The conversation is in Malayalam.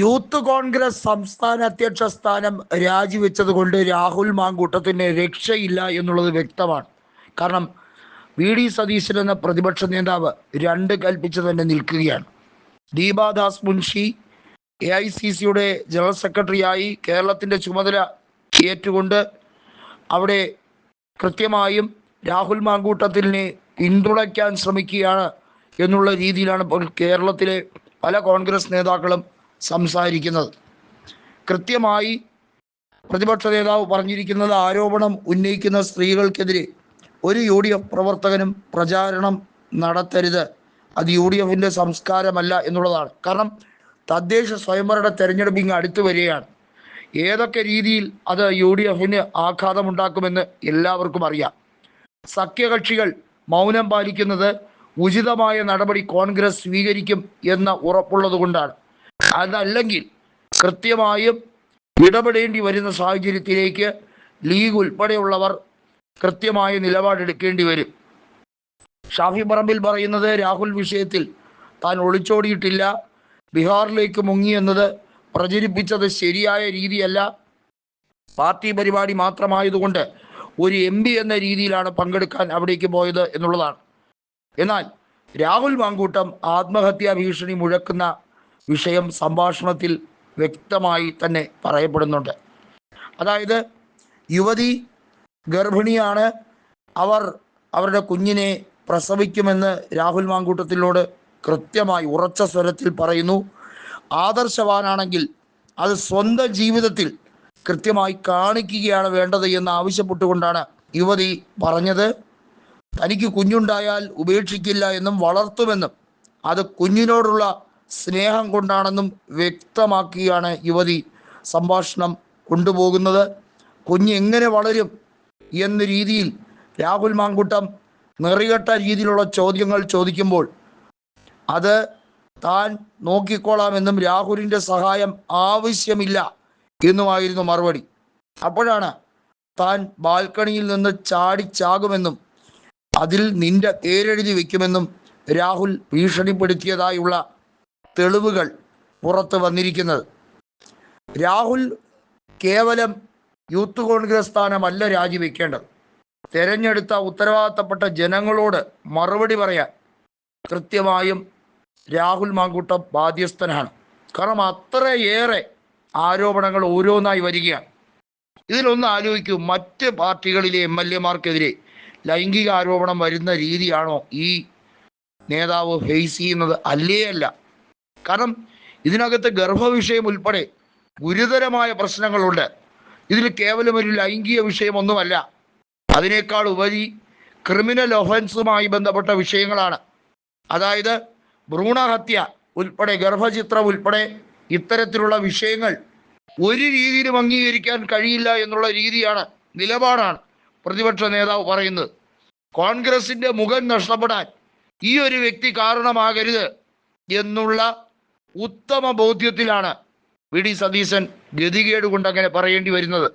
യൂത്ത് കോൺഗ്രസ് സംസ്ഥാന അധ്യക്ഷ സ്ഥാനം രാജിവെച്ചതുകൊണ്ട് രാഹുൽ മാങ്കൂട്ടത്തിന് രക്ഷയില്ല എന്നുള്ളത് വ്യക്തമാണ്. കാരണം വി സതീശൻ എന്ന പ്രതിപക്ഷ നേതാവ് രണ്ട് കൽപ്പിച്ച് തന്നെ നിൽക്കുകയാണ്. ദീപാദാസ് മുൻഷി AICCയുടെ ജനറൽ സെക്രട്ടറിയായി കേരളത്തിൻ്റെ ചുമതല ഏറ്റുകൊണ്ട് അവിടെ കൃത്യമായും രാഹുൽ മാങ്കൂട്ടത്തിനെ പിന്തുണയ്ക്കാൻ ശ്രമിക്കുകയാണ് എന്നുള്ള രീതിയിലാണ് ഇപ്പോൾ കേരളത്തിലെ പല കോൺഗ്രസ് നേതാക്കളും സംസാരിക്കുന്നത്. കൃത്യമായി പ്രതിപക്ഷ നേതാവ് പറഞ്ഞിരിക്കുന്നത്, ആരോപണം ഉന്നയിക്കുന്ന സ്ത്രീകൾക്കെതിരെ ഒരു UDF പ്രവർത്തകനും പ്രചാരണം നടത്തരുത്, അത് UDFിൻ്റെ സംസ്കാരമല്ല എന്നുള്ളതാണ്. കാരണം തദ്ദേശ സ്വയംഭരണ തെരഞ്ഞെടുപ്പ് ഇങ്ങ് അടുത്ത് വരികയാണ്. ഏതൊക്കെ രീതിയിൽ അത് UDFന് ആഘാതമുണ്ടാക്കുമെന്ന് എല്ലാവർക്കും അറിയാം. സഖ്യകക്ഷികൾ മൗനം പാലിക്കുന്നത് ഉചിതമായ നടപടി കോൺഗ്രസ് സ്വീകരിക്കും എന്ന ഉറപ്പുള്ളത് കൊണ്ടാണ്. അതല്ലെങ്കിൽ കൃത്യമായും ഇടപെടേണ്ടി വരുന്ന സാഹചര്യത്തിലേക്ക് ലീഗ് ഉൾപ്പെടെയുള്ളവർ കൃത്യമായ നിലപാടെടുക്കേണ്ടി വരും. ഷാഫി പറമ്പിൽ പറയുന്നത്, രാഹുൽ വിഷയത്തിൽ താൻ ഒളിച്ചോടിയിട്ടില്ല, ബീഹാറിലേക്ക് മുങ്ങി എന്നത് പ്രചരിപ്പിച്ചത് ശരിയായ രീതിയല്ല, പാർട്ടി പരിപാടി മാത്രമായതുകൊണ്ട് ഒരു MP എന്ന രീതിയിലാണ് പങ്കെടുക്കാൻ അവിടേക്ക് പോയത് എന്നുള്ളതാണ്. എന്നാൽ രാഹുൽ മാങ്കൂട്ടം ആത്മഹത്യാ ഭീഷണി മുഴക്കുന്ന വിഷയം സംഭാഷണത്തിൽ വ്യക്തമായി തന്നെ പറയപ്പെടുന്നുണ്ട്. അതായത് യുവതി ഗർഭിണിയാണ്, അവരുടെ കുഞ്ഞിനെ പ്രസവിക്കുമെന്ന് രാഹുൽ മാങ്കൂട്ടത്തിനോട് കൃത്യമായി ഉറച്ച സ്വരത്തിൽ പറയുന്നു. ആദർശവാനാണെങ്കിൽ അത് സ്വന്തം ജീവിതത്തിൽ കൃത്യമായി കാണിക്കുകയാണ് വേണ്ടത് എന്ന് ആവശ്യപ്പെട്ടുകൊണ്ടാണ് യുവതി പറഞ്ഞത്. തനിക്ക് കുഞ്ഞുണ്ടായാൽ ഉപേക്ഷിക്കില്ല എന്നും വളർത്തുമെന്നും അത് കുഞ്ഞിനോടുള്ള സ്നേഹം കൊണ്ടാണെന്നും വ്യക്തമാക്കിയാണ് യുവതി സംഭാഷണം കൊണ്ടുപോകുന്നത്. കുഞ്ഞ് എങ്ങനെ വളരും എന്ന രീതിയിൽ രാഹുൽ മാങ്കൂട്ടം നെറികെട്ട രീതിയിലുള്ള ചോദ്യങ്ങൾ ചോദിക്കുമ്പോൾ അത് താൻ നോക്കിക്കോളാമെന്നും രാഹുലിൻ്റെ സഹായം ആവശ്യമില്ല എന്നുമായിരുന്നു മറുപടി. അപ്പോഴാണ് താൻ ബാൽക്കണിയിൽ നിന്ന് ചാടിച്ചാകുമെന്നും അതിൽ നിന്റെ പേരെഴുതി വയ്ക്കുമെന്നും രാഹുൽ ഭീഷണിപ്പെടുത്തിയതായുള്ള തെളിവുകൾ പുറത്ത് വന്നിരിക്കുന്നത്. രാഹുൽ കേവലം യൂത്ത് കോൺഗ്രസ് സ്ഥാനമല്ല രാജിവെക്കേണ്ടത്, തെരഞ്ഞെടുത്ത ഉത്തരവാദിത്തപ്പെട്ട ജനങ്ങളോട് മറുപടി പറയാൻ കൃത്യമായും രാഹുൽ മാങ്കൂട്ടം ബാധ്യസ്ഥനാണ്. കാരണം അത്രയേറെ ആരോപണങ്ങൾ ഓരോന്നായി വരികയാണ്. ഇതിലൊന്ന് ആലോചിക്കൂ, മറ്റ് പാർട്ടികളിലെ MLA മാർക്കെതിരെ ലൈംഗിക ആരോപണം വരുന്ന രീതിയാണോ ഈ നേതാവ് ഫേസ് ചെയ്യുന്നത്? അല്ല. കാരണം ഇതിനകത്ത് ഗർഭവിഷയം ഉൾപ്പെടെ ഗുരുതരമായ പ്രശ്നങ്ങളുണ്ട്. ഇതിൽ കേവലം ഒരു ലൈംഗിക വിഷയമൊന്നുമല്ല, അതിനേക്കാൾ ഉപരി ക്രിമിനൽ ഒഫൻസുമായി ബന്ധപ്പെട്ട വിഷയങ്ങളാണ്. അതായത് ഭ്രൂണഹത്യ ഉൾപ്പെടെ, ഗർഭചിത്രം ഉൾപ്പെടെ ഇത്തരത്തിലുള്ള വിഷയങ്ങൾ ഒരു രീതിയിലും അംഗീകരിക്കാൻ കഴിയില്ല എന്നുള്ള നിലപാടാണ് പ്രതിപക്ഷ നേതാവ് പറയുന്നത്. കോൺഗ്രസിൻ്റെ മുഖം നഷ്ടപ്പെടാൻ ഈ ഒരു വ്യക്തി കാരണമാകരുത് എന്നുള്ള ഉത്തമ ബോധ്യത്തിലാണ് വി സതീശൻ ഗതികേട് കൊണ്ട് അങ്ങനെ പറയേണ്ടി വരുന്നത്.